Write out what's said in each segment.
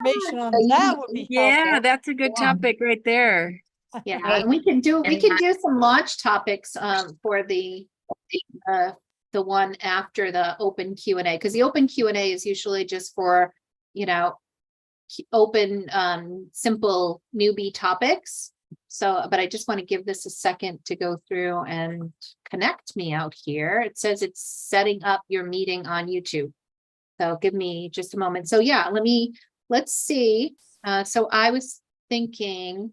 information on that would be Yeah, helpful. that's a good topic right there. Yeah, and we can do some launch topics for the one after the open Q&A, because the open Q&A is usually just for, you know, open simple newbie topics. So, but I just want to give this a second to go through and connect me out here. It says it's setting up your meeting on YouTube. So give me just a moment. So yeah, let's see. So I was thinking,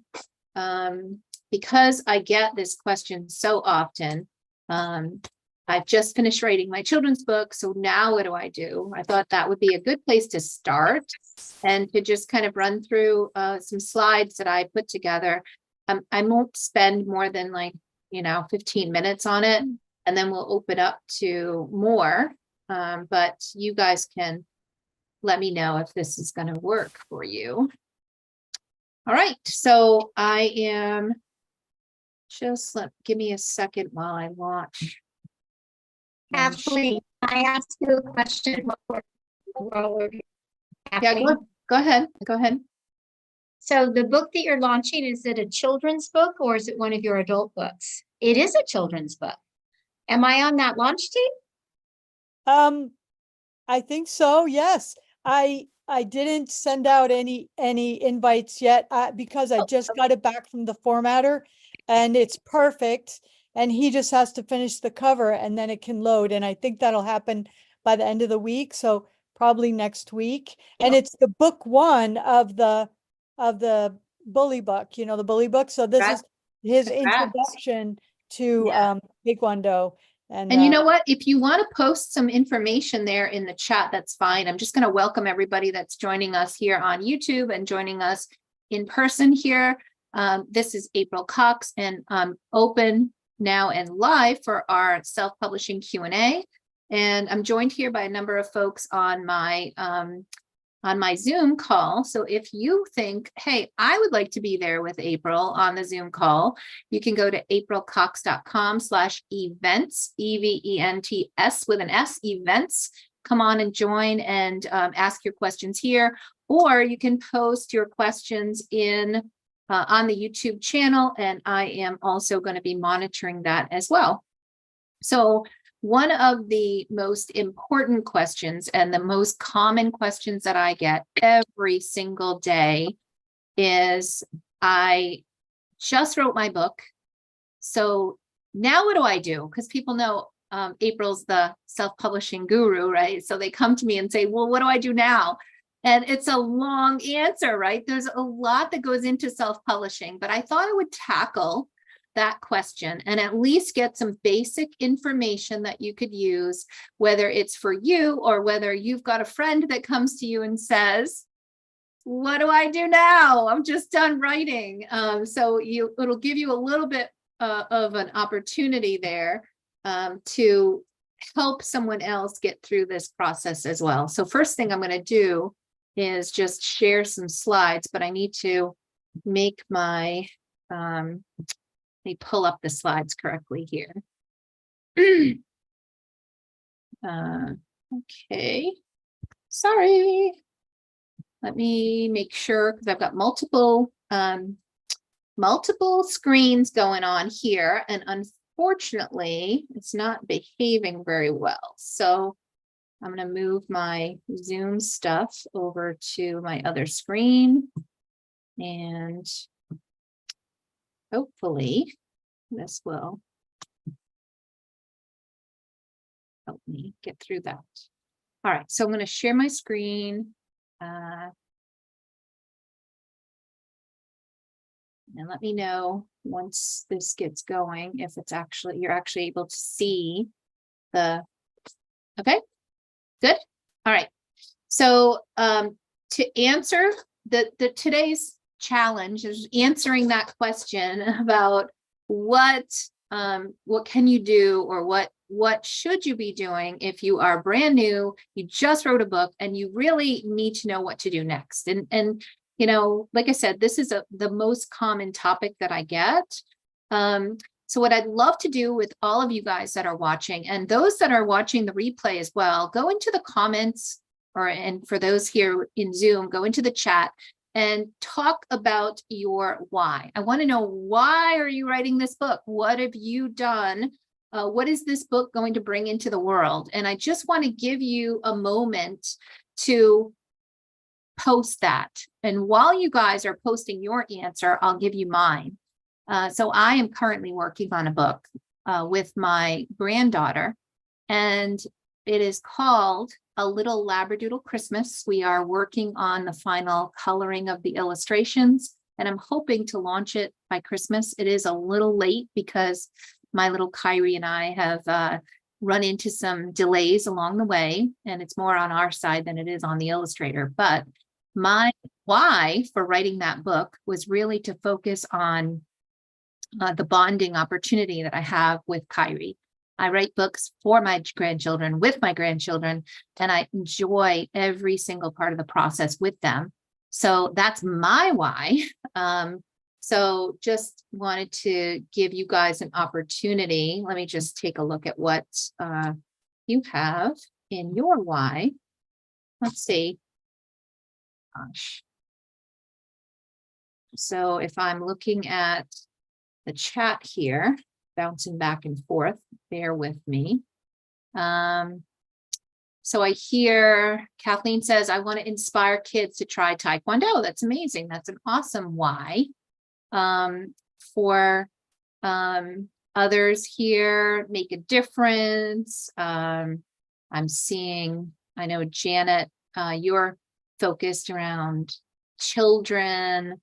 because I get this question so often, I've just finished writing my children's book. So now what do? I thought that would be a good place to start and to just kind of run through some slides that I put together. I won't spend more than 15 minutes on it, and then we'll open up to more. But you guys can let me know if this is going to work for you. All right, so I am give me a second while I launch. Kathleen, I asked you a question. Yeah, go ahead. So the book that you're launching, is it a children's book or is it one of your adult books? It is a children's book. Am I on that launch team? I think so. Yes. I didn't send out any invites yet because I just got it back from the formatter and it's perfect. And he just has to finish the cover and then it can load. And I think that'll happen by the end of the week. So probably next week. And it's the book one of the bully book, the bully book. So this is his introduction to Taekwondo. And you know what? If you want to post some information there in the chat, that's fine. I'm just going to welcome everybody that's joining us here on YouTube and joining us in person here. This is April Cox, and I'm open now and live for our self-publishing Q&A. And I'm joined here by a number of folks on my Zoom call. So if you think, hey, I would like to be there with April on the Zoom call, you can go to aprilcox.com/events, EVENTS with an S, events. Come on and join and ask your questions here, or you can post your questions on the YouTube channel, and I am also going to be monitoring that as well. So one of the most important questions and the most common questions that I get every single day is, I just wrote my book. So now what do I do? Because people know April's the self-publishing guru, right? So they come to me and say, well, what do I do now? And it's a long answer, right? There's a lot that goes into self-publishing, but I thought I would tackle that question and at least get some basic information that you could use, whether it's for you or whether you've got a friend that comes to you and says, what do I do now? I'm just done writing. So it'll give you a little bit of an opportunity there to help someone else get through this process as well. So first thing I'm going to do is just share some slides, but I need to make my, let me pull up the slides correctly here. Okay, sorry. Let me make sure, because I've got multiple screens going on here, and unfortunately, it's not behaving very well. So I'm going to move my Zoom stuff over to my other screen, and hopefully this will help me get through that. All right, so I'm going to share my screen. And let me know once this gets going, if it's you're actually able to see okay, good. All right. So to answer today's challenge is answering that question about what can you do, or what should you be doing if you are brand new, you just wrote a book, and you really need to know what to do next. And like I said, this is the most common topic that I get. So what I'd love to do with all of you guys that are watching, and those that are watching the replay as well, go into the comments and for those here in Zoom, go into the chat and talk about your why. I want to know, why are you writing this book? What have you done? What is this book going to bring into the world? And I just want to give you a moment to post that. And while you guys are posting your answer, I'll give you mine. So I am currently working on a book with my granddaughter, and it is called A Little Labradoodle Christmas. We are working on the final coloring of the illustrations, and I'm hoping to launch it by Christmas. It is a little late because my little Kyrie and I have run into some delays along the way, and it's more on our side than it is on the illustrator. But my why for writing that book was really to focus on the bonding opportunity that I have with Kyrie. I write books for my grandchildren, with my grandchildren, and I enjoy every single part of the process with them. So that's my why. So just wanted to give you guys an opportunity. Let me just take a look at what you have in your why. Let's see. Gosh. So if I'm looking at the chat here, bouncing back and forth, bear with me. So I hear Kathleen says, I want to inspire kids to try Taekwondo. That's amazing. That's an awesome why. For others here, make a difference. I'm seeing, I know Janet, you're focused around children.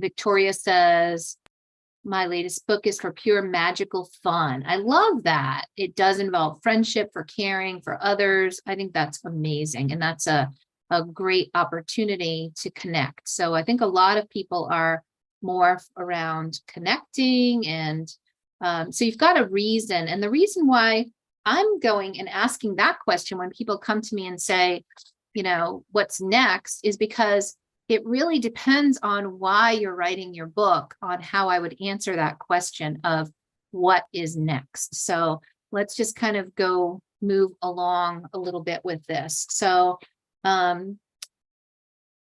Victoria says, my latest book is for pure magical fun. I love that. It does involve friendship, for caring for others. I think that's amazing. And that's a great opportunity to connect. So I think a lot of people are more around connecting. And so you've got a reason. And the reason why I'm going and asking that question when people come to me and say, you know, what's next, is because it really depends on why you're writing your book, on how I would answer that question of what is next. So let's just kind of move along a little bit with this. So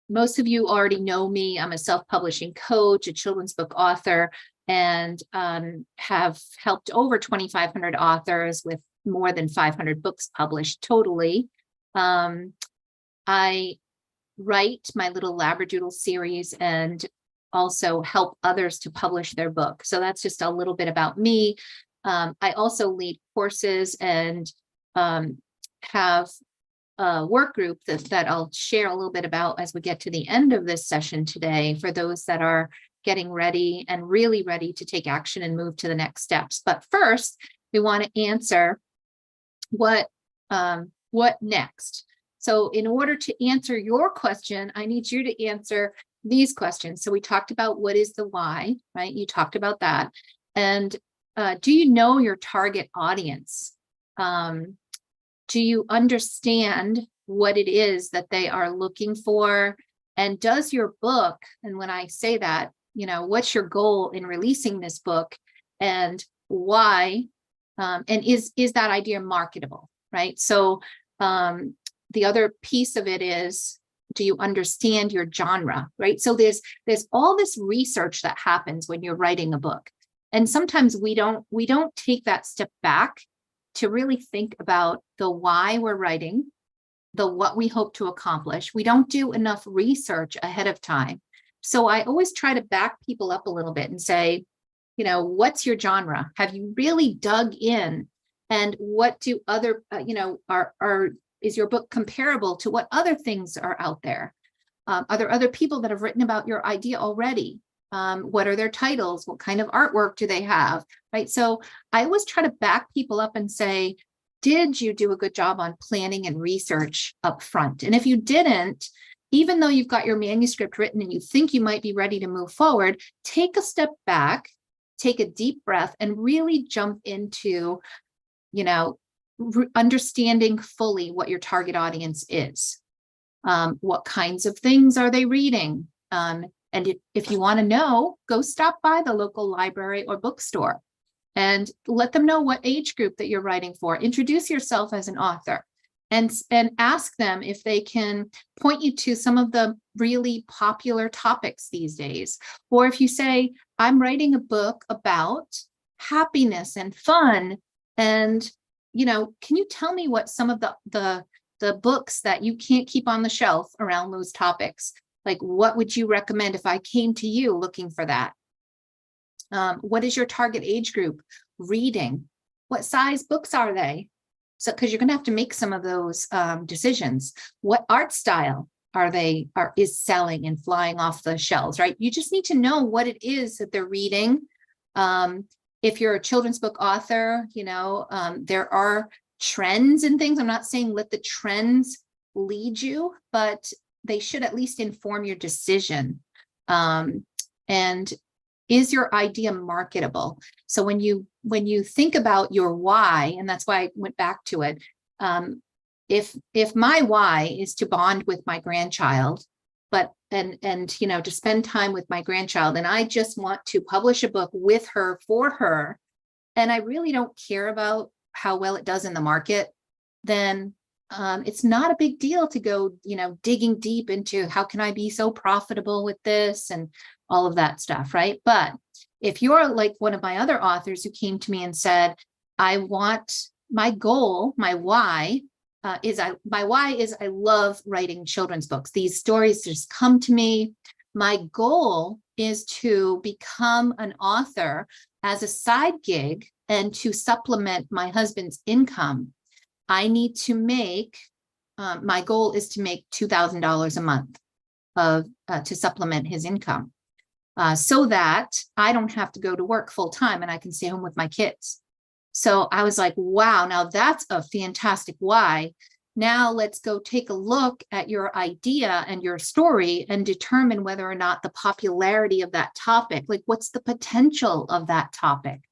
most of you already know me. I'm a self-publishing coach, a children's book author, and have helped over 2,500 authors with more than 500 books published totally. I write my Little Labradoodle series and also help others to publish their book. So that's just a little bit about me. I also lead courses and have a work group that I'll share a little bit about as we get to the end of this session today, for those that are getting ready and really ready to take action and move to the next steps. But first, we want to answer what next? So in order to answer your question, I need you to answer these questions. So we talked about what is the why, right? You talked about that. And do you know your target audience? Do you understand what it is that they are looking for? And does your book, and when I say that, you know, what's your goal in releasing this book, and why? And is that idea marketable, right? So the other piece of it is, do you understand your genre, right? So there's all this research that happens when you're writing a book. And sometimes we don't take that step back to really think about the why we're writing, the what we hope to accomplish. We don't do enough research ahead of time. So I always try to back people up a little bit and say, you know, what's your genre? Have you really dug in? And what do other, is your book comparable to what other things are out there? Are there other people that have written about your idea already? What are their titles? What kind of artwork do they have? Right. So I always try to back people up and say, did you do a good job on planning and research up front? And if you didn't, even though you've got your manuscript written and you think you might be ready to move forward, take a step back, take a deep breath, and really jump into, you know, understanding fully what your target audience is. What kinds of things are they reading? And if you want to know, go stop by the local library or bookstore and let them know what age group that you're writing for. Introduce yourself as an author. and ask them if they can point you to some of the really popular topics these days. Or if you say, I'm writing a book about happiness and fun, and, you know, can you tell me what some of the books that you can't keep on the shelf around those topics? Like, what would you recommend if I came to you looking for that? What is your target age group reading? What size books are they? So, because you're going to have to make some of those decisions. What art style is selling and flying off the shelves, right? You just need to know what it is that they're reading. If you're a children's book author, you know, there are trends and things. I'm not saying let the trends lead you, but they should at least inform your decision. And is your idea marketable? So when you think about your why, and that's why I went back to it, if my why is to bond with my grandchild, and you know, to spend time with my grandchild, and I just want to publish a book with her, for her, and I really don't care about how well it does in the market, then it's not a big deal to go, you know, digging deep into how can I be so profitable with this and all of that stuff, right? But if you're like one of my other authors who came to me and said, I want my goal, my why is I love writing children's books. These stories just come to me. My goal is to become an author as a side gig and to supplement my husband's income. I need to make, my goal is to make $2,000 a month to supplement his income, so that I don't have to go to work full time and I can stay home with my kids. So I was like, wow, now that's a fantastic why. Now let's go take a look at your idea and your story and determine whether or not the popularity of that topic, like what's the potential of that topic?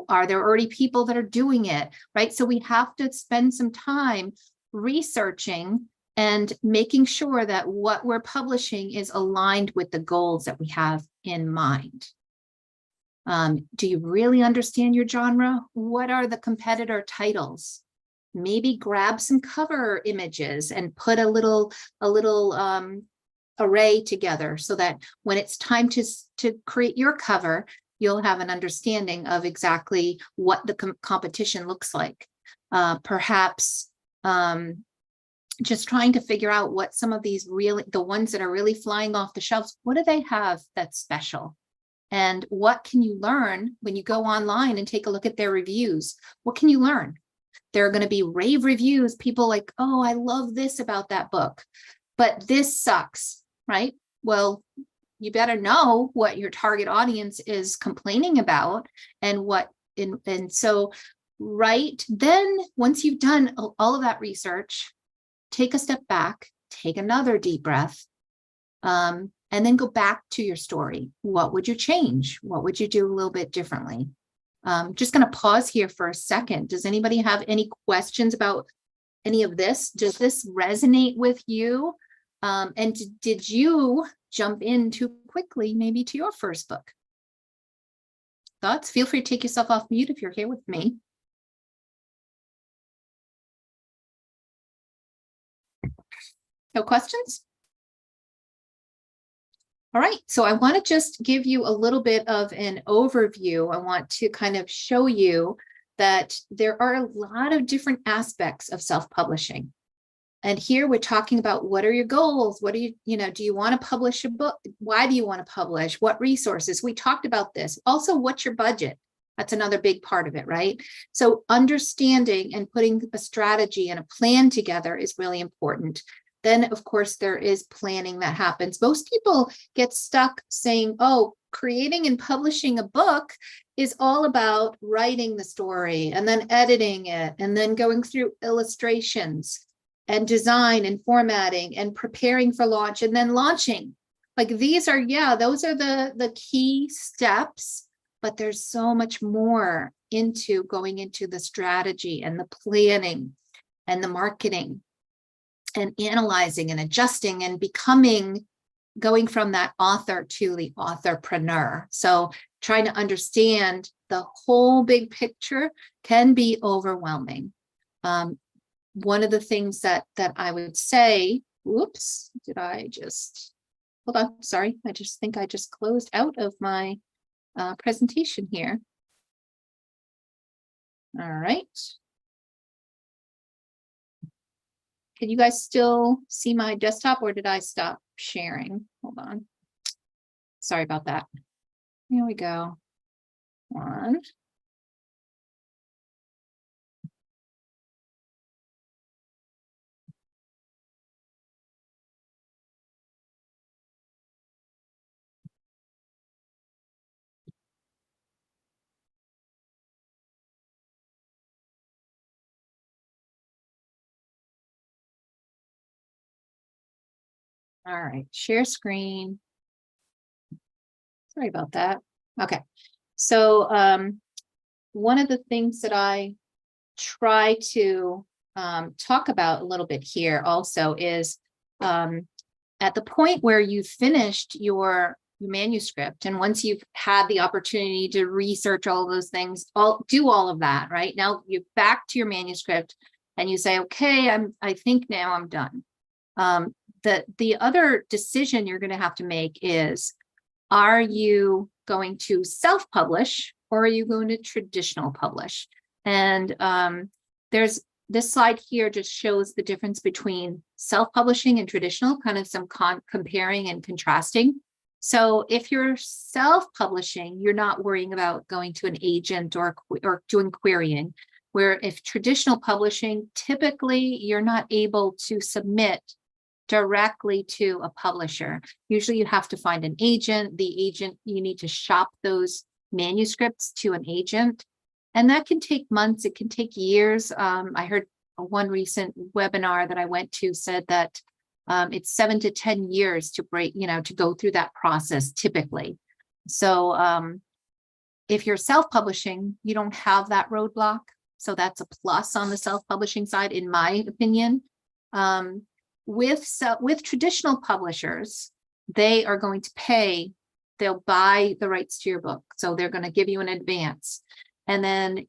Are there already people that are doing it, right? So we have to spend some time researching and making sure that what we're publishing is aligned with the goals that we have in mind. Do you really understand your genre? What are the competitor titles? Maybe grab some cover images and put a little array together so that when it's time to create your cover, you'll have an understanding of exactly what the competition looks like. Perhaps just trying to figure out what some of these the ones that are really flying off the shelves, what do they have that's special? And what can you learn when you go online and take a look at their reviews? What can you learn? There are going to be rave reviews, people like, oh, I love this about that book, but this sucks, right? Well, you better know what your target audience is complaining about and so right then, once you've done all of that research, take a step back, take another deep breath, and then go back to your story. What would you change? What would you do a little bit differently? Just going to pause here for a second. Does anybody have any questions about any of this? Does this resonate with you? And did you jump in too quickly, maybe to your first book? Thoughts? Feel free to take yourself off mute if you're here with me. No questions? All right, so I want to just give you a little bit of an overview. I want to kind of show you that there are a lot of different aspects of self-publishing. And here we're talking about what are your goals? What do do you want to publish a book? Why do you want to publish? What resources? We talked about this. Also, what's your budget? That's another big part of it, right? So understanding and putting a strategy and a plan together is really important. Then, of course, there is planning that happens. Most people get stuck saying, oh, creating and publishing a book is all about writing the story and then editing it and then going through illustrations and design and formatting and preparing for launch and then launching. Like these are, those are the key steps, but there's so much more into going into the strategy and the planning and the marketing and analyzing and adjusting and going from that author to the authorpreneur. So trying to understand the whole big picture can be overwhelming. one of the things that I would say, whoops, did I just, hold on, sorry. I just think I just closed out of my presentation here. All right. Can you guys still see my desktop, or did I stop sharing? Hold on. Sorry about that. Here we go. One. All right, share screen. Sorry about that. Okay, so one of the things that I try to talk about a little bit here also is at the point where you've finished your manuscript, and once you've had the opportunity to research all those things, do all of that, right? Now you're back to your manuscript and you say, okay, I think now I'm done. The other decision you're going to have to make is, are you going to self-publish or are you going to traditional publish? And there's this slide here just shows the difference between self-publishing and traditional, kind of some comparing and contrasting. So if you're self-publishing, you're not worrying about going to an agent or doing querying, where if traditional publishing, typically you're not able to submit directly to a publisher. Usually you have to find an agent. The agent, you need to shop those manuscripts to an agent. And that can take months, it can take years. I heard one recent webinar that I went to said that it's 7 to 10 years to to go through that process typically. So if you're self-publishing, you don't have that roadblock. So that's a plus on the self-publishing side, in my opinion. With traditional publishers, they are going to pay, they'll buy the rights to your book. So they're going to give you an advance, and then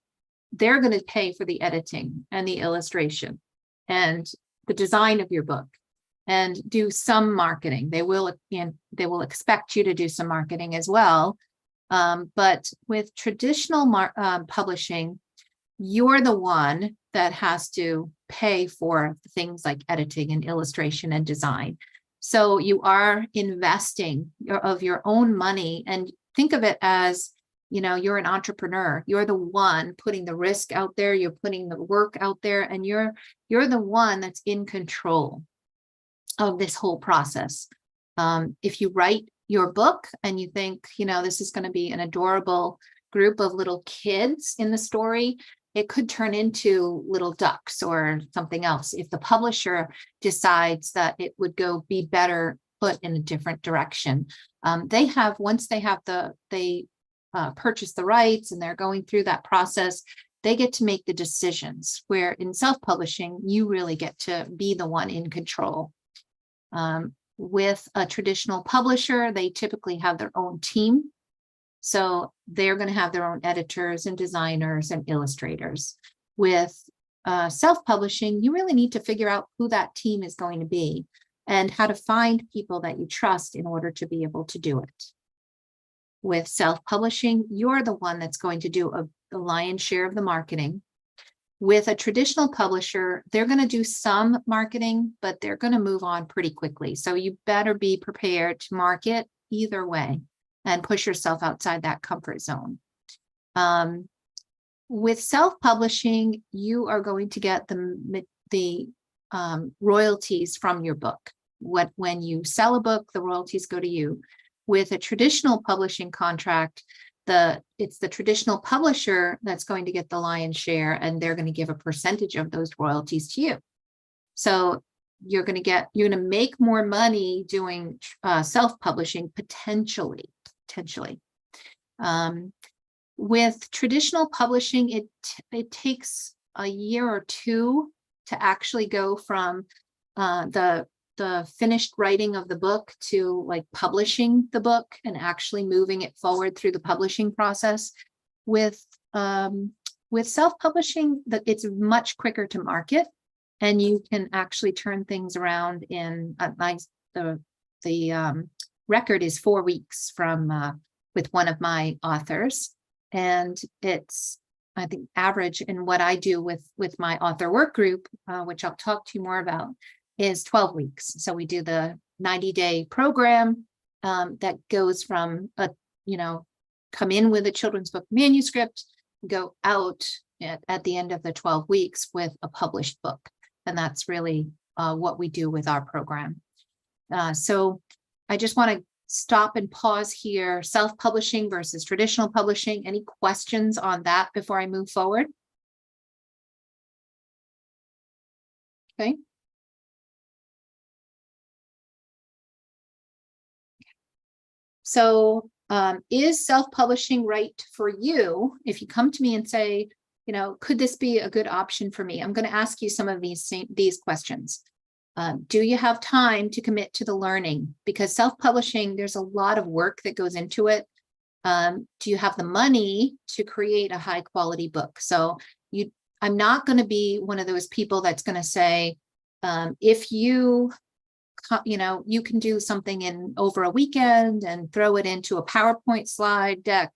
they're going to pay for the editing and the illustration and the design of your book and do some marketing. They will expect you to do some marketing as well. But with traditional publishing, you're the one that has to pay for things like editing and illustration and design. So you are investing of your own money, and think of it as, you're an entrepreneur. You're the one putting the risk out there. You're putting the work out there, and you're the one that's in control of this whole process. If you write your book and you think, this is going to be an adorable group of little kids in the story, it could turn into little ducks or something else if the publisher decides that it would be better put in a different direction. Once they purchase the rights and they're going through that process, they get to make the decisions, where in self-publishing, you really get to be the one in control. With a traditional publisher, they typically have their own team. So they're going to have their own editors and designers and illustrators. With self-publishing, you really need to figure out who that team is going to be and how to find people that you trust in order to be able to do it. With self-publishing, you're the one that's going to do the lion's share of the marketing. With a traditional publisher, they're going to do some marketing, but they're going to move on pretty quickly. So you better be prepared to market either way and push yourself outside that comfort zone. With self-publishing, you are going to get the royalties from your book. When you sell a book, the royalties go to you. With a traditional publishing contract, it's the traditional publisher that's going to get the lion's share, and they're going to give a percentage of those royalties to you. So you're going to make more money doing self-publishing potentially. With traditional publishing, it takes a year or two to actually go from the finished writing of the book to like publishing the book and actually moving it forward through the publishing process. With self-publishing, it's much quicker to market. and you can actually turn things around in the record is 4 weeks from with one of my authors, and it's, I think, average in what I do with my author work group, which I'll talk to you more about, is 12 weeks. So we do the 90-day program that goes from come in with a children's book manuscript, go out at the end of the 12 weeks with a published book. And that's really what we do with our program. So I just want to stop and pause here. Self-publishing versus traditional publishing. Any questions on that before I move forward? Okay. So is self-publishing right for you? If you come to me and say, could this be a good option for me? I'm going to ask you some of these questions. Do you have time to commit to the learning? Because self-publishing, there's a lot of work that goes into it. Do you have the money to create a high quality book? So I'm not going to be one of those people that's going to say, if you can do something in over a weekend and throw it into a PowerPoint slide deck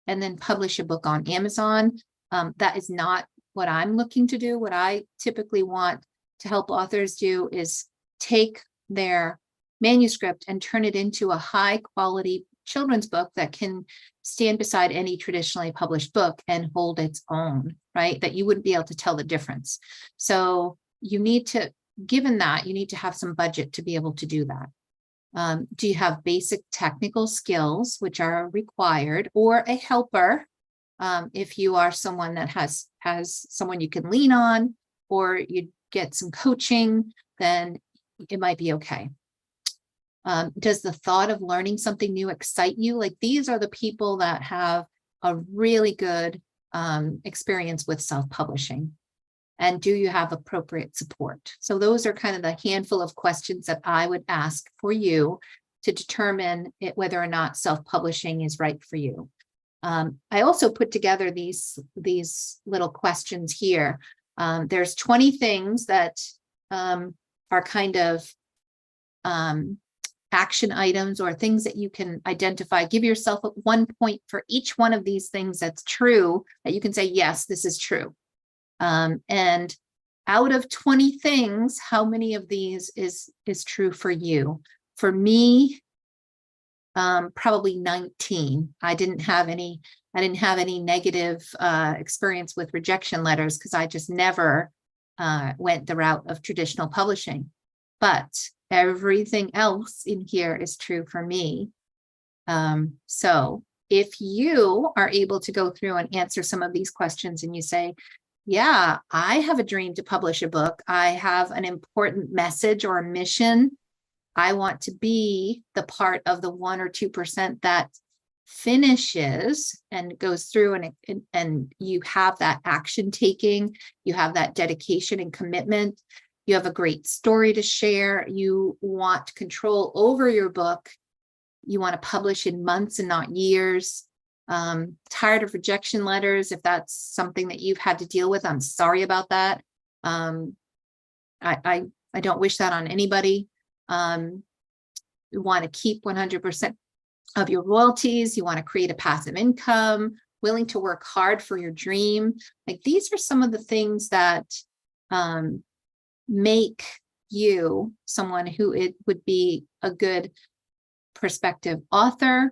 and then publish a book on Amazon. That is not what I'm looking to do. What I typically want to help authors do is take their manuscript and turn it into a high quality children's book that can stand beside any traditionally published book and hold its own, right? That you wouldn't be able to tell the difference. So you need to, given that, you need to have some budget to be able to do that. Do you have basic technical skills, which are required, or a helper? If you are someone that has someone you can lean on, or you get some coaching, then it might be okay. Does the thought of learning something new excite you? Like, these are the people that have a really good experience with self-publishing. And do you have appropriate support? So those are kind of the handful of questions that I would ask for you to determine whether or not self-publishing is right for you. I also put together these little questions here. There's 20 things that are kind of action items or things that you can identify. Give yourself 1 point for each one of these things that's true, that you can say, yes, this is true. And out of 20 things, how many of these is true for you? For me, probably 19. I didn't have any negative experience with rejection letters because I just never went the route of traditional publishing. But everything else in here is true for me. So if you are able to go through and answer some of these questions and you say, yeah, I have a dream to publish a book. I have an important message or a mission. I want to be the part of the 1 or 2% that finishes and goes through, and you have that action taking, you have that dedication and commitment. You have a great story to share. You want control over your book. You want to publish in months and not years. Tired of rejection letters. If that's something that you've had to deal with, I'm sorry about that. I don't wish that on anybody. You want to keep 100% of your royalties. You want to create a passive income, willing to work hard for your dream. Like, these are some of the things that make you someone who it would be a good prospective author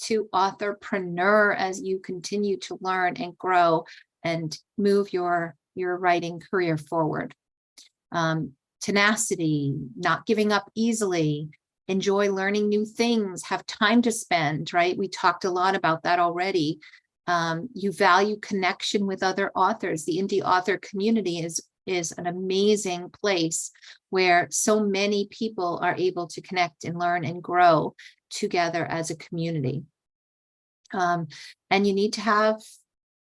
to authorpreneur as you continue to learn and grow and move your writing career forward. Tenacity, not giving up easily, enjoy learning new things, have time to spend, right? We talked a lot about that already. You value connection with other authors. The indie author community is an amazing place where so many people are able to connect and learn and grow together as a community. And you need to have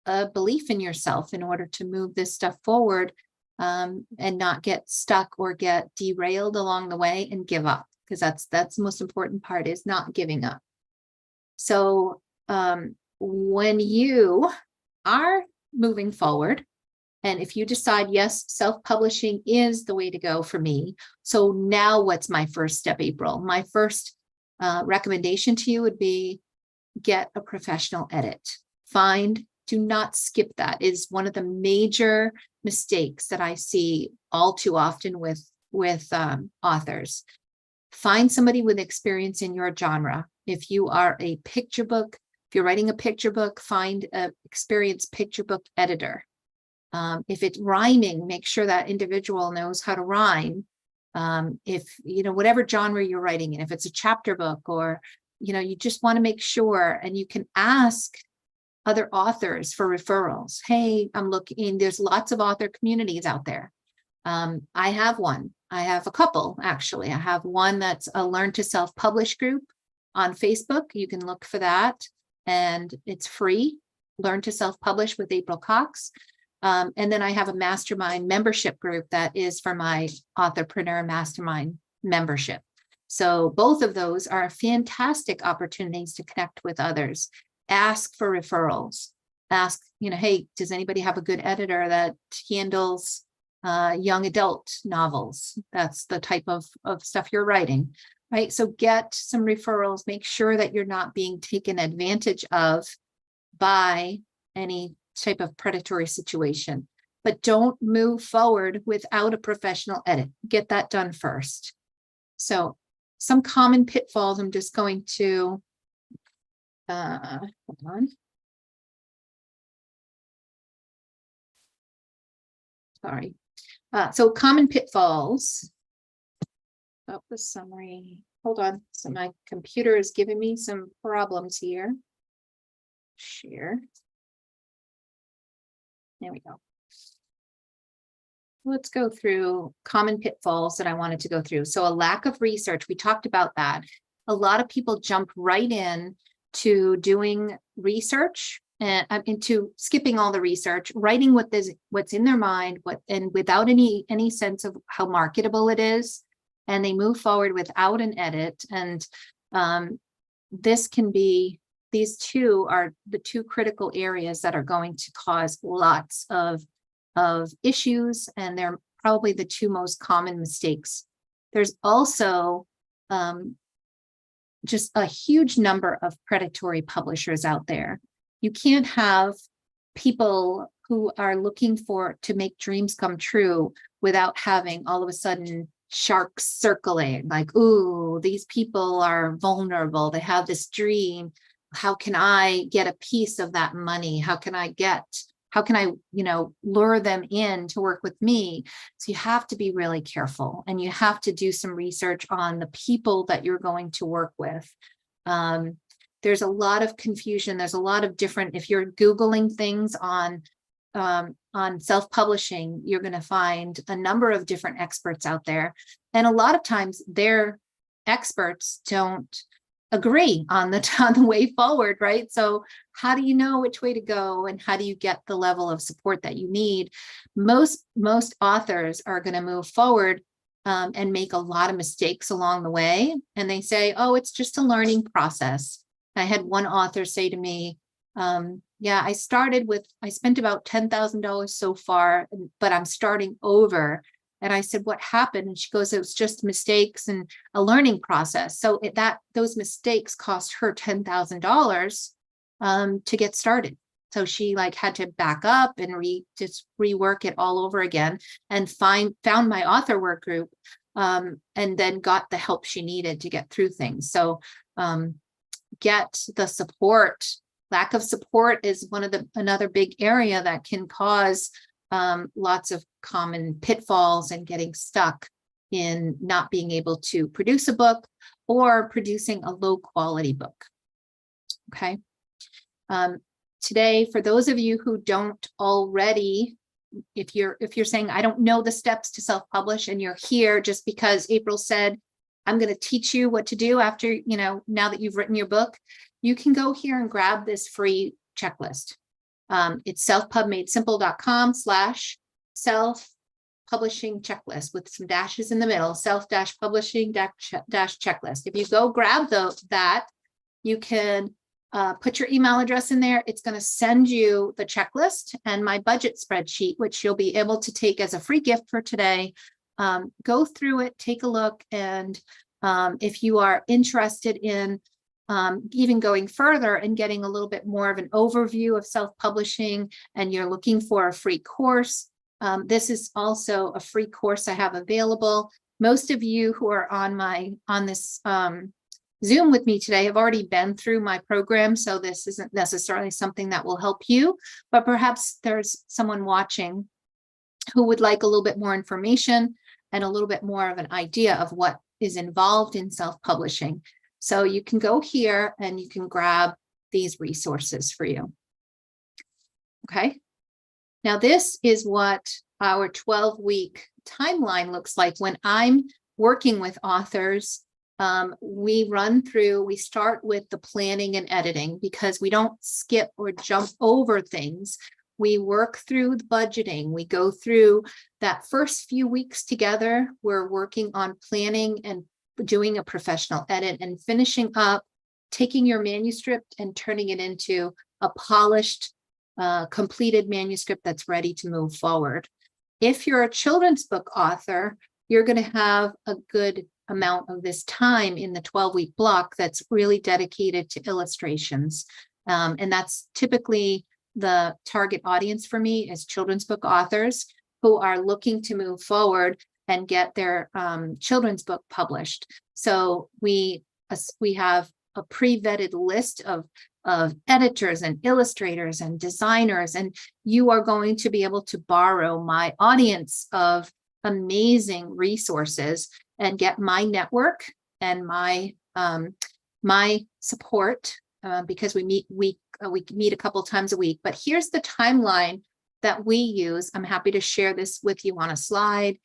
a belief in yourself in order to move this stuff forward, and not get stuck or get derailed along the way and give up, because that's the most important part, is not giving up. So when you are moving forward, And if you decide, yes, self-publishing is the way to go for me. So now what's my first step, April? My first recommendation to you would be get a professional edit. Do not skip that. It is one of the major mistakes that I see all too often with authors. Find somebody with experience in your genre. If you are a picture book, if you're writing a picture book, find an experienced picture book editor. If it's rhyming, make sure that individual knows how to rhyme. If, whatever genre you're writing in, if it's a chapter book or, you just want to make sure, and you can ask other authors for referrals. Hey, I'm looking, there's lots of author communities out there. I have one. I have a couple, actually. I have one that's a Learn to Self-Publish group on Facebook. You can look for that, and it's free. Learn to Self-Publish with April Cox. And then I have a mastermind membership group that is for my Authorpreneur Mastermind membership. So both of those are fantastic opportunities to connect with others. Ask for referrals. Ask, hey, does anybody have a good editor that handles young adult novels? That's the type of stuff you're writing, right? So get some referrals. Make sure that you're not being taken advantage of by any type of predatory situation, but don't move forward without a professional edit. Get that done first. So some common pitfalls, I'm just going to, hold on. Sorry. So common pitfalls. Oh, the summary. Hold on. So my computer is giving me some problems here. Share. There we go. Let's go through common pitfalls that I wanted to go through. So a lack of research, we talked about that. A lot of people jump right in to doing research and into skipping all the research, writing what's in their mind, and without any sense of how marketable it is, and they move forward without an edit. And these two are the two critical areas that are going to cause lots of issues, and they're probably the two most common mistakes. There's also just a huge number of predatory publishers out there. You can't have people who are looking to make dreams come true without having all of a sudden sharks circling, like, ooh, these people are vulnerable. They have this dream. How can I get a piece of that money? How can I, lure them in to work with me? So you have to be really careful, and you have to do some research on the people that you're going to work with. There's a lot of confusion. There's a lot of different, if you're Googling things on self-publishing, you're going to find a number of different experts out there. And a lot of times their experts don't agree on the way forward, right? So how do you know which way to go, and how do you get the level of support that you need? Most authors are going to move forward and make a lot of mistakes along the way, and they say, oh, it's just a learning process. I had one author say to me, yeah, I spent about $10,000 so far, but I'm starting over. And I said, what happened? And she goes, it was just mistakes and a learning process. So those mistakes cost her $10,000 to get started. So she had to back up and just rework it all over again, and found my author work group, and then got the help she needed to get through things. So get the support. Lack of support is another big area that can cause lots of common pitfalls and getting stuck in not being able to produce a book or producing a low quality book. Okay. Today, for those of you who don't already, if you're saying, I don't know the steps to self-publish, and you're here just because April said, I'm going to teach you what to do after, now that you've written your book, you can go here and grab this free checklist. It's selfpubmade-simple.com/self-publishing checklist with some dashes in the middle, self-publishing-checklist. If you go grab that, you can put your email address in there. It's going to send you the checklist and my budget spreadsheet, which you'll be able to take as a free gift for today. Go through it, take a look, and if you are interested in even going further and getting a little bit more of an overview of self-publishing, and you're looking for a free course, this is also a free course I have available. Most of you who are on this Zoom with me today have already been through my program, so this isn't necessarily something that will help you, but perhaps there's someone watching who would like a little bit more information and a little bit more of an idea of what is involved in self-publishing. So you can go here and you can grab these resources for you. Okay. Now this is what our 12-week timeline looks like when I'm working with authors. We start with the planning and editing, because we don't skip or jump over things. We work through the budgeting. We go through that first few weeks together. We're working on planning and doing a professional edit and finishing up, taking your manuscript and turning it into a polished, completed manuscript that's ready to move forward. If you're a children's book author, you're going to have a good amount of this time in the 12-week block that's really dedicated to illustrations. And that's typically the target audience for me, is children's book authors who are looking to move forward and get their children's book published. So we have a pre-vetted list of editors and illustrators and designers, and you are going to be able to borrow my audience of amazing resources and get my network and my support, because we meet a couple times a week. But here's the timeline that we use. I'm happy to share this with you on a slide.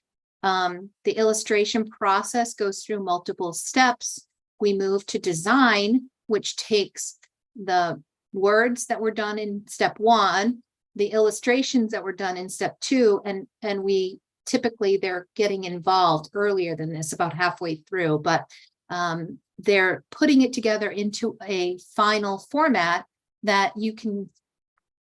The illustration process goes through multiple steps. We move to design, which takes the words that were done in step 1, the illustrations that were done in step 2, and we typically they're getting involved earlier than this, about halfway through, but they're putting it together into a final format that you can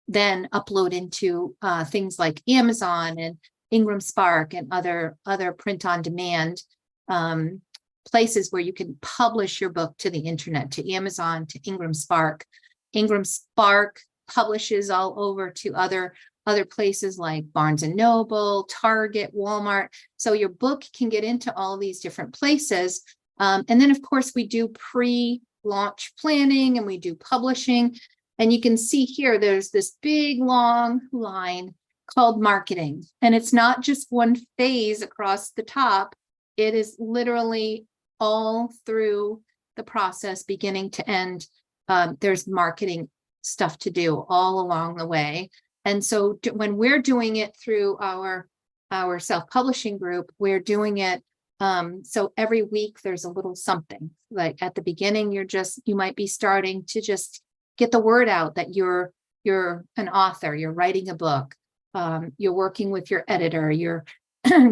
then upload into things like Amazon and Ingram Spark and other print on demand places where you can publish your book to the internet, to Amazon, to Ingram Spark. Ingram Spark publishes all over to other places like Barnes and Noble, Target, Walmart. So your book can get into all these different places. And then of course we do pre-launch planning and we do publishing. And you can see here, there's this big long line called marketing. And it's not just one phase across the top. It is literally all through the process, beginning to end. There's marketing stuff to do all along the way. And so when we're doing it through our self-publishing group, we're doing it. So every week there's a little something. Like at the beginning, you might be starting to just get the word out that you're an author, you're writing a book, you're working with your editor, you're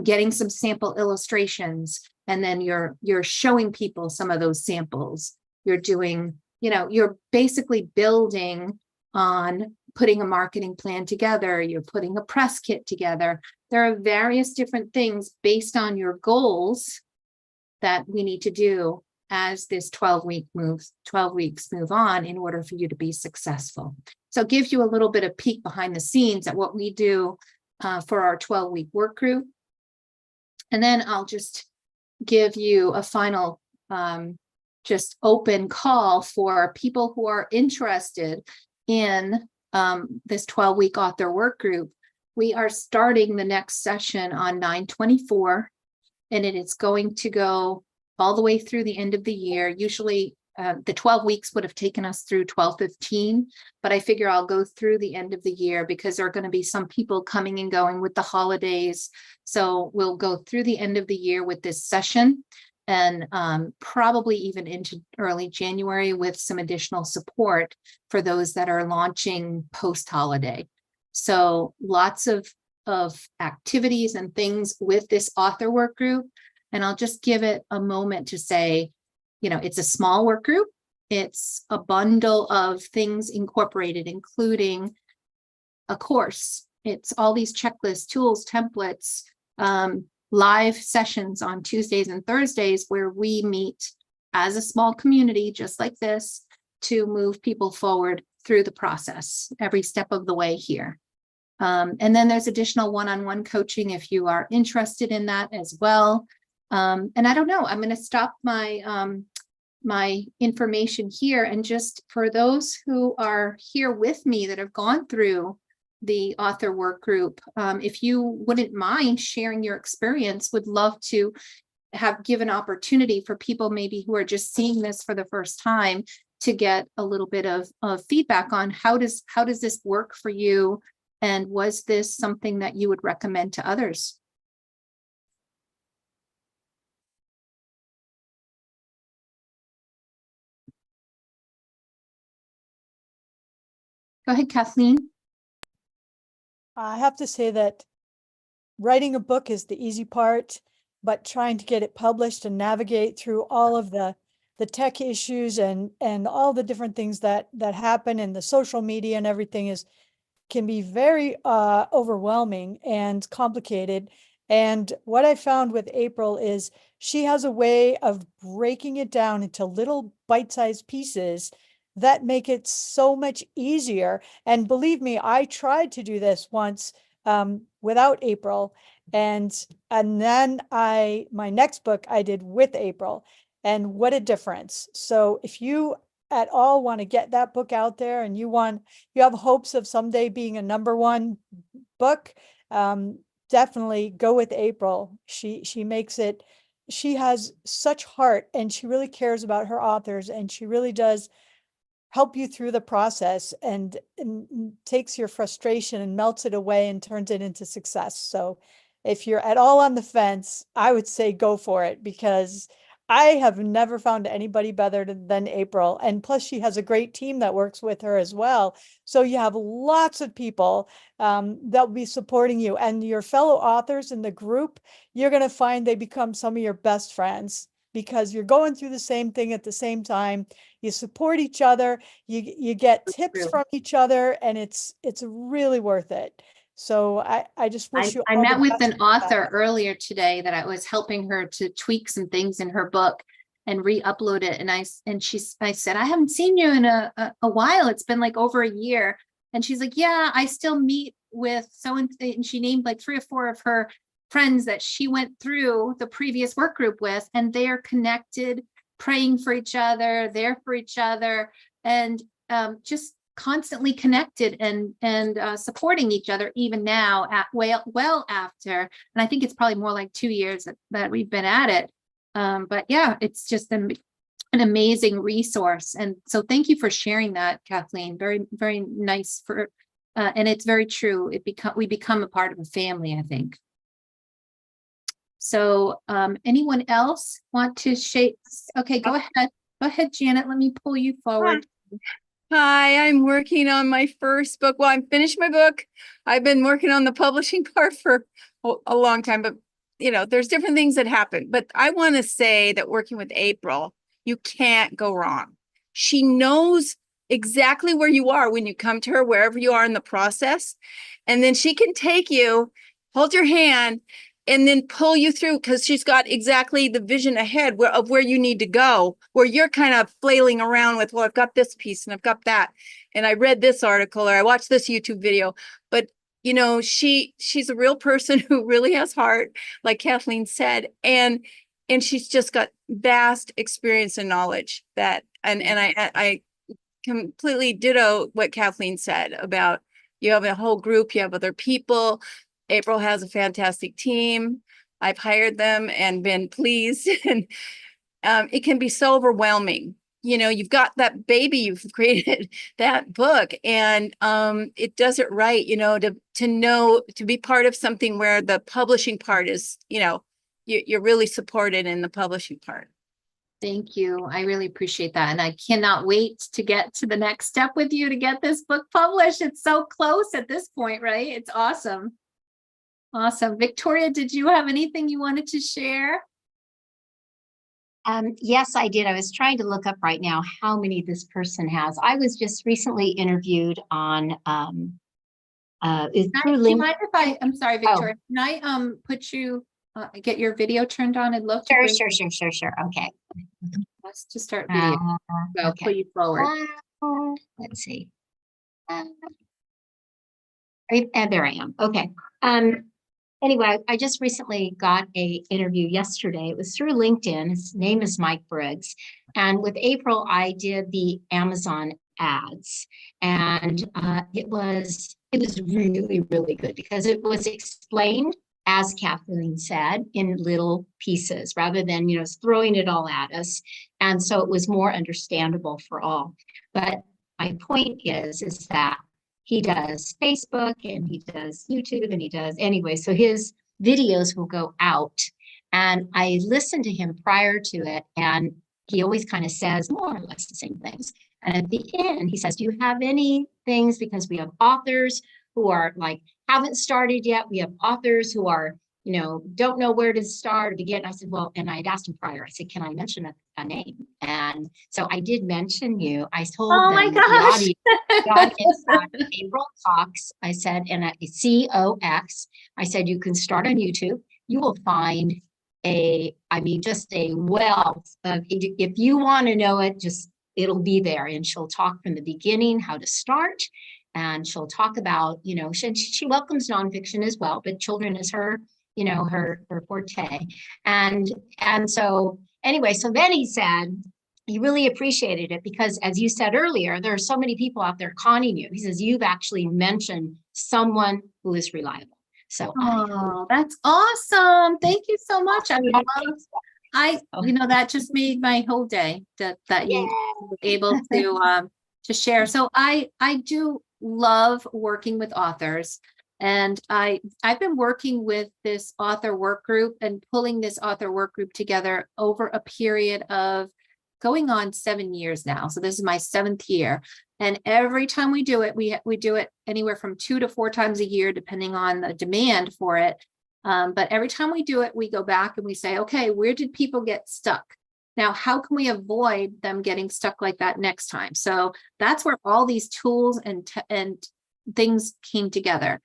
getting some sample illustrations, and then you're showing people some of those samples. You're doing, you're basically building on putting a marketing plan together. You're putting a press kit together. There are various different things based on your goals that we need to do as this 12 weeks move on in order for you to be successful. So it gives you a little bit of peek behind the scenes at what we do for our 12-week work group. And then I'll just give you a final just open call for people who are interested in this 12-week author work group. We are starting the next session on 9/24, and it is going to go all the way through the end of the year. Usually the 12 weeks would have taken us through 12/15, but I figure I'll go through the end of the year because there are going to be some people coming and going with the holidays. So we'll go through the end of the year with this session, and probably even into early January with some additional support for those that are launching post-holiday. So lots of activities and things with this author work group. And I'll just give it a moment to say, it's a small work group. It's a bundle of things incorporated, including a course. It's all these checklists, tools, templates, live sessions on Tuesdays and Thursdays where we meet as a small community just like this to move people forward through the process every step of the way here. And then there's additional one-on-one coaching if you are interested in that as well. And I don't know, I'm going to stop my my information here, and just for those who are here with me that have gone through the author work group, if you wouldn't mind sharing your experience, would love to have given opportunity for people maybe who are just seeing this for the first time to get a little bit of feedback on how does this work for you, and was this something that you would recommend to others? Go ahead, Kathleen. I have to say that writing a book is the easy part, but trying to get it published and navigate through all of the tech issues and all the different things that happen in the social media and everything can be very overwhelming and complicated. And what I found with April is she has a way of breaking it down into little bite-sized pieces that make it so much easier. And believe me, I tried to do this once without April. And then my next book I did with April, and what a difference. So if you at all want to get that book out there and you have hopes of someday being a #1 book, definitely go with April. She makes it, she has such heart, and she really cares about her authors, and she really does help you through the process and takes your frustration and melts it away and turns it into success. So if you're at all on the fence, I would say go for it, because I have never found anybody better than April. And plus she has a great team that works with her as well. So you have lots of people that'll be supporting you, and your fellow authors in the group, you're going to find they become some of your best friends, because you're going through the same thing at the same time. You support each other, you get tips from each other, and it's really worth it. So I just wish you I all met the with best an author earlier today that I was helping her to tweak some things in her book and re-upload it. And I said, I haven't seen you in a while. It's been like over a year. And she's like, yeah, I still meet with so-and-so. And she named like 3 or 4 of her friends that she went through the previous work group with, and they are connected, praying for each other, there for each other, and just constantly connected and supporting each other even now well after. And I think it's probably more like 2 years that we've been at it. But yeah, it's just an amazing resource. And so thank you for sharing that, Kathleen. Very, very nice and it's very true. We become a part of a family, I think. So anyone else want to share? Okay, go ahead. Go ahead, Janet. Let me pull you forward. Hi, I'm working on my first book. Well, I'm finished my book. I've been working on the publishing part for a long time, but there's different things that happen. But I want to say that working with April, you can't go wrong. She knows exactly where you are when you come to her, wherever you are in the process. And then she can take you, hold your hand, and then pull you through, because she's got exactly the vision ahead of where you need to go, where you're kind of flailing around with, well, I've got this piece and I've got that. And I read this article or I watched this YouTube video. But, she's a real person who really has heart, like Kathleen said. And she's just got vast experience and knowledge and I completely ditto what Kathleen said about you have a whole group, you have other people. April has a fantastic team. I've hired them and been pleased. And it can be so overwhelming. You've got that baby, you've created that book, and it does it right, to be part of something where the publishing part is, you're really supported in the publishing part. Thank you. I really appreciate that. And I cannot wait to get to the next step with you to get this book published. It's so close at this point, right? It's awesome. Awesome. Victoria, did you have anything you wanted to share? Yes, I did. I was trying to look up right now how many this person has. I was just recently interviewed on through Do you LinkedIn. mind if I'm sorry, Victoria, can I put you, get your video turned on? I'd love to bring Sure. Okay. us to start video. So Okay. put you forward. Let's see. There I am. Okay. Anyway, I just recently got a interview yesterday. It was through LinkedIn. His name is Mike Briggs. And with April, I did the Amazon ads. And it was really, really good because it was explained, as Kathleen said, in little pieces rather than, throwing it all at us. And so it was more understandable for all. But my point is that he does Facebook and he does YouTube and he does anyway. So his videos will go out. And I listened to him prior to it, and he always kind of says more or less the same things. And at the end, he says, do you have any things? Because we have authors who are like, haven't started yet. We have authors who are, don't know where to start or begin. I said, well, and I had asked him prior, I said, can I mention a name? And so I did mention you. I told Oh them my the gosh. audience April Cox, I said, and at COX, I said, you can start on YouTube. You will find just a wealth of, if you want to know it, it'll be there. And she'll talk from the beginning, how to start. And she'll talk about, she welcomes nonfiction as well, but children is her, her forte. And so anyway, so then he said, he really appreciated it because, as you said earlier, there are so many people out there conning you. He says, you've actually mentioned someone who is reliable. So, Oh, that's awesome. Thank you so much. That just made my whole day that you were able to share. So I do love working with authors. And I've been working with this author work group and pulling this author work group together over a period of going on 7 years now. So this is my 7th year. And every time we do it, we do it anywhere from 2 to 4 times a year, depending on the demand for it. But every time we do it, we go back and we say, okay, where did people get stuck? Now, how can we avoid them getting stuck like that next time? So that's where all these tools and things came together.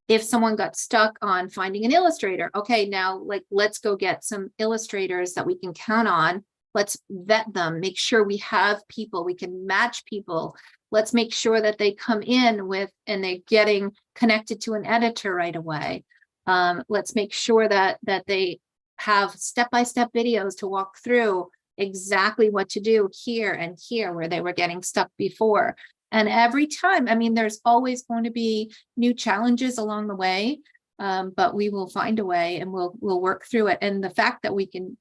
If someone got stuck on finding an illustrator, okay, now let's go get some illustrators that we can count on. Let's vet them, make sure we have people, we can match people. Let's make sure that they come in with, and they're getting connected to an editor right away. Let's make sure that they have step-by-step videos to walk through exactly what to do here and here where they were getting stuck before. And every time, there's always going to be new challenges along the way, but we will find a way and we'll work through it. And the fact that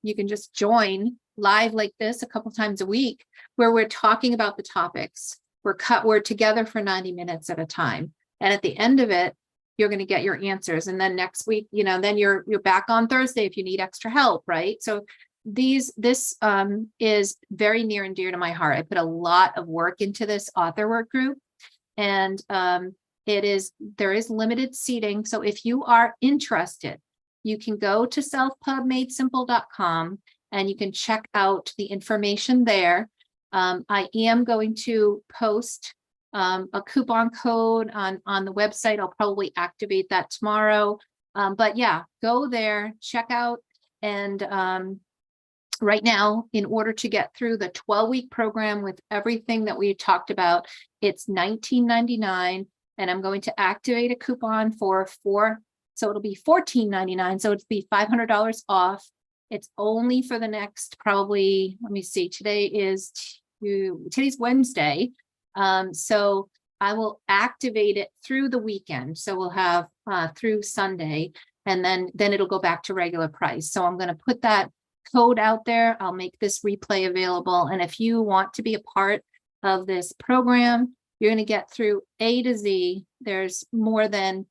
you can just join live like this a couple times a week, where we're talking about the topics, we're together for 90 minutes at a time. And at the end of it, you're going to get your answers. And then next week, then you're back on Thursday if you need extra help, right? So this is very near and dear to my heart. I put a lot of work into this author work group, and there is limited seating. So if you are interested, you can go to selfpubmadesimple.com and you can check out the information there. I am going to post a coupon code on the website. I'll probably activate that tomorrow. But yeah, go there, check out. And right now, in order to get through the 12-week program with everything that we talked about, it's $19.99. And I'm going to activate a coupon for so it'll be $14.99. So it'll be $500 off. It's only for the next, probably, let me see, today's Wednesday. So I will activate it through the weekend. So we'll have through Sunday, and then it'll go back to regular price. So I'm going to put that code out there. I'll make this replay available. And if you want to be a part of this program, you're going to get through A to Z. There's more than,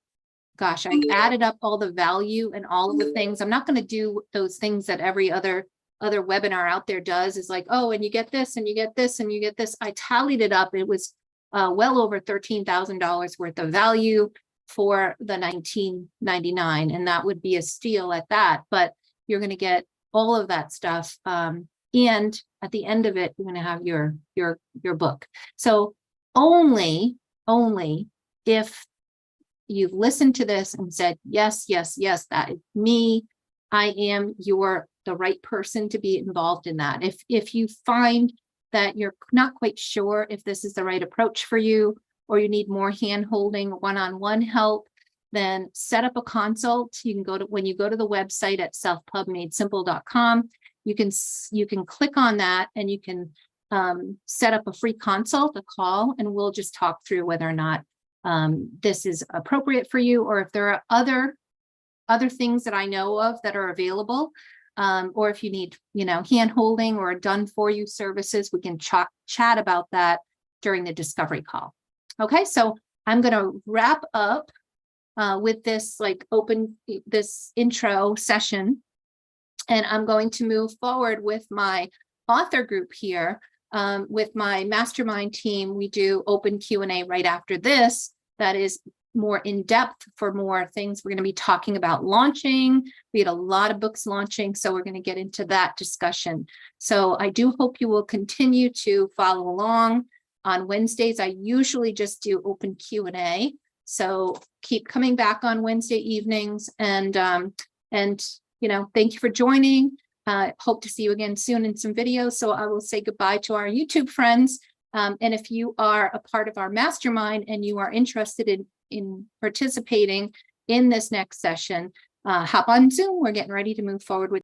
gosh, I added up all the value and all of the things. I'm not going to do those things that every other webinar out there does, is like, oh, and you get this and you get this and you get this. I tallied it up. It was well over $13,000 worth of value for the $19.99. And that would be a steal at that. But you're going to get all of that stuff. And at the end of it, you're going to have your book. So only if you've listened to this and said, yes, that is me. I am the right person to be involved in that. If you find that you're not quite sure if this is the right approach for you, or you need more hand-holding, one-on-one help, then set up a consult. You can when you go to the website at selfpubmadesimple.com, you can click on that and you can set up a free consult, a call, and we'll just talk through whether or not this is appropriate for you, or if there are other things that I know of that are available, or if you need, hand-holding or done for you services, we can chat about that during the discovery call. Okay, so I'm going to wrap up with this this intro session, and I'm going to move forward with my author group here. With my mastermind team, we do open Q&A right after this. That is more in depth for more things. We're going to be talking about launching. We had a lot of books launching, so we're going to get into that discussion. So I do hope you will continue to follow along. On Wednesdays, I usually just do open Q&A. So keep coming back on Wednesday evenings, and thank you for joining. Hope to see you again soon in some videos. So I will say goodbye to our YouTube friends. And if you are a part of our mastermind and you are interested in participating in this next session, hop on Zoom. We're getting ready to move forward with